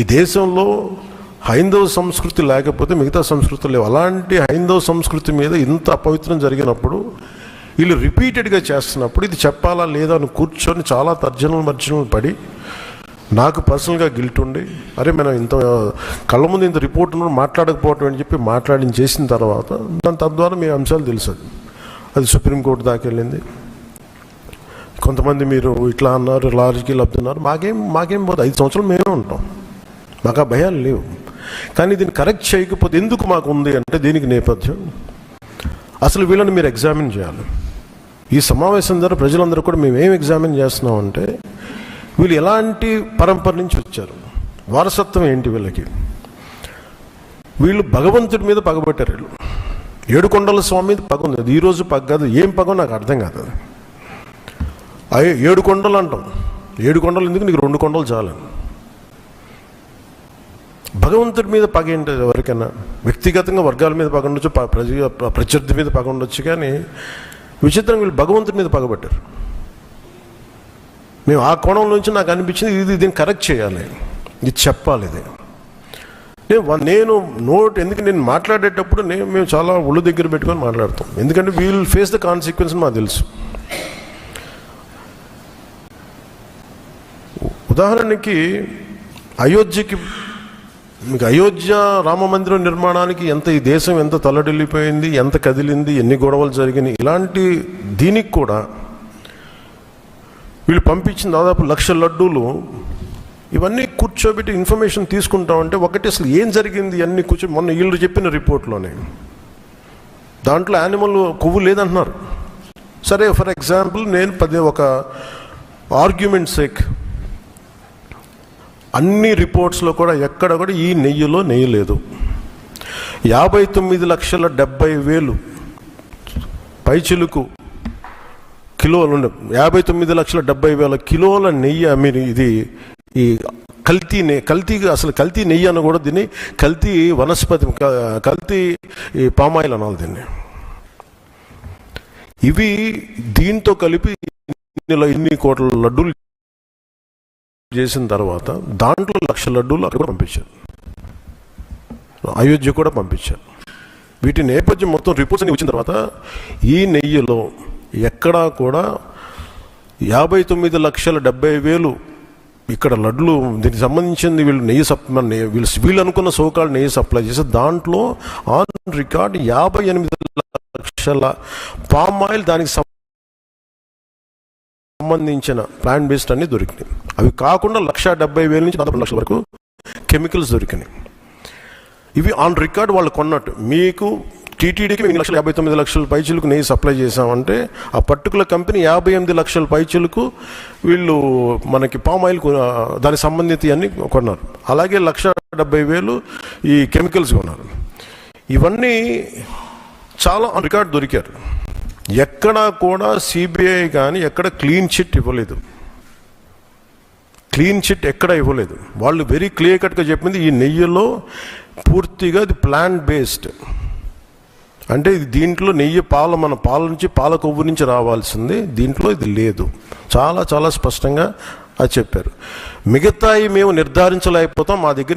ఈ దేశంలో హైందవ సంస్కృతి లేకపోతే మిగతా సంస్కృతులు లేవు. అలాంటి హైందవ సంస్కృతి మీద ఇంత అపవిత్రం జరిగినప్పుడు వీళ్ళు రిపీటెడ్గా చేస్తున్నప్పుడు ఇది చెప్పాలా లేదా అని కూర్చొని చాలా తర్జనలు పడి నాకు పర్సనల్గా గిల్ట్ ఉండి, అరే మనం ఇంత కళ్ళ ముందు ఇంత రిపోర్ట్ మాట్లాడకపోవటం అని చెప్పి చేసిన తర్వాత తద్వారా మీ అంశాలు తెలుసు. అది సుప్రీంకోర్టు దాకా వెళ్ళింది. కొంతమంది మీరు ఇట్లా అన్నారు, లారీకి లబ్ధున్నారు, మాకేం పోదు, 5 సంవత్సరాలు మేమే ఉంటాం, మాకు ఆ భయాలు లేవు. కానీ దీన్ని కరెక్ట్ చేయకపోతే ఎందుకు మాకు ఉంది అంటే దీనికి నేపథ్యం అసలు వీళ్ళని మీరు ఎగ్జామిన్ చేయాలి. ఈ సమావేశం ద్వారా ప్రజలందరూ కూడా మేము ఏం ఎగ్జామిన్ చేస్తున్నామంటే వీళ్ళు ఎలాంటి పరంపర నుంచి వచ్చారు, వారసత్వం ఏంటి వీళ్ళకి. వీళ్ళు భగవంతుడి మీద పగబట్టారు. వీళ్ళు ఏడుకొండల స్వామి మీద పగ ఉంది. అది ఈరోజు పగ కాదు, ఏం పగో నాకు అర్థం కాదు. అది 7 కొండలు అంటాం. 7 కొండలు ఎందుకు, నీకు 2 కొండలు చాలు. భగవంతుడి మీద పగ ఏంటి? ఎవరికైనా వ్యక్తిగతంగా వర్గాల మీద పగ ఉండొచ్చు, ప్రత్యర్థి మీద పగ ఉండొచ్చు, కానీ విచిత్రంగా వీళ్ళు భగవంతుడి మీద పగబట్టారు. మేము ఆ కోణం నుంచి నాకు అనిపించింది దీన్ని కరెక్ట్ చేయాలి, ఇది చెప్పాలి. ఇది నేను ఎందుకు నేను మాట్లాడేటప్పుడు మేము చాలా ఒళ్ళు దగ్గర పెట్టుకొని మాట్లాడతాం. ఎందుకంటే వీల్ ఫేస్ ద కాన్సిక్వెన్స్ మాకు తెలుసు. ఉదాహరణకి మీకు అయోధ్య రామ మందిరం నిర్మాణానికి ఈ దేశం ఎంత తల్లడిల్లిపోయింది, ఎంత కదిలింది, ఎన్ని గొడవలు జరిగినాయి. ఇలాంటి దీనికి కూడా వీళ్ళు పంపించిన దాదాపు 1,00,000 లడ్డూలు. ఇవన్నీ కూర్చోబెట్టి ఇన్ఫర్మేషన్ తీసుకుంటామంటే ఒకటి అసలు ఏం జరిగింది అన్నీ మొన్న వీళ్ళు చెప్పిన రిపోర్ట్లోనే దాంట్లో యానిమల్ కొవ్వు లేదంటున్నారు. సరే, ఫర్ ఎగ్జాంపుల్ నేను ఒక ఆర్గ్యుమెంట్ సేక్ అన్ని రిపోర్ట్స్లో కూడా ఎక్కడ కూడా ఈ నెయ్యిలో నెయ్యి లేదు. 59,70,000 పైచిలుకు కిలోలు 59,70,000 కిలోల నెయ్యి మీరు ఇది ఈ కల్తీ అసలు కల్తీ నెయ్యి అని కూడా దీన్ని కల్తీ వనస్పతి, కల్తీ ఈ పామాయిల్ అనాలి దీన్ని. ఇవి దీంతో కలిపి ఇన్ని కోట్ల లడ్డూలు చేసిన తర్వాత దాంట్లో 1,00,000 లడ్డూలు అక్కడ కూడా పంపించారు, అయోధ్య కూడా పంపించారు. వీటి నేపథ్యం మొత్తం రిపోర్ట్స్ అన్ని వచ్చిన తర్వాత ఈ నెయ్యిలో ఎక్కడా కూడా 59,70,000 ఇక్కడ లడ్లు దీనికి సంబంధించింది వీళ్ళు అనుకున్న సోకాళ్ళు నెయ్యి సప్లై చేసి దాంట్లో ఆన్ రికార్డ్ 58,00,000 పామ్ ఆయిల్ దానికి సంబంధించిన ప్లాంట్ బేస్డ్ అన్ని దొరికినాయి. అవి కాకుండా 1,70,000 నుంచి 2,00,000 వరకు కెమికల్స్ దొరికినాయి. ఇవి ఆన్ రికార్డ్ వాళ్ళు కొన్నట్టు. మీకు టీటీడీకి 59,00,000 పైచిలకు నెయ్యి సప్లై చేసామంటే ఆ పర్టికులర్ కంపెనీ 58,00,000 పైచిలకు వీళ్ళు మనకి పామ్ ఆయిల్ దానికి సంబంధిత అన్ని కొన్నారు. అలాగే 1,70,000 ఈ కెమికల్స్ కొన్నారు. ఇవన్నీ చాలా ఆన్ రికార్డ్ దొరికారు. ఎక్కడా కూడా సిబిఐ కానీ ఎక్కడ క్లీన్ చిట్ ఇవ్వలేదు. క్లీన్ చిట్ ఎక్కడ ఇవ్వలేదు. వాళ్ళు వెరీ క్లియర్ కట్గా చెప్పింది ఈ నెయ్యిలో పూర్తిగా ఇది ప్లాంట్ బేస్డ్, అంటే దీంట్లో నెయ్యి మన పాల నుంచి పాల కొవ్వు నుంచి రావాల్సింది, దీంట్లో ఇది లేదు. చాలా చాలా స్పష్టంగా అది చెప్పారు. మిగతాయి మేము నిర్ధారించలేకపోతాం, మా దగ్గర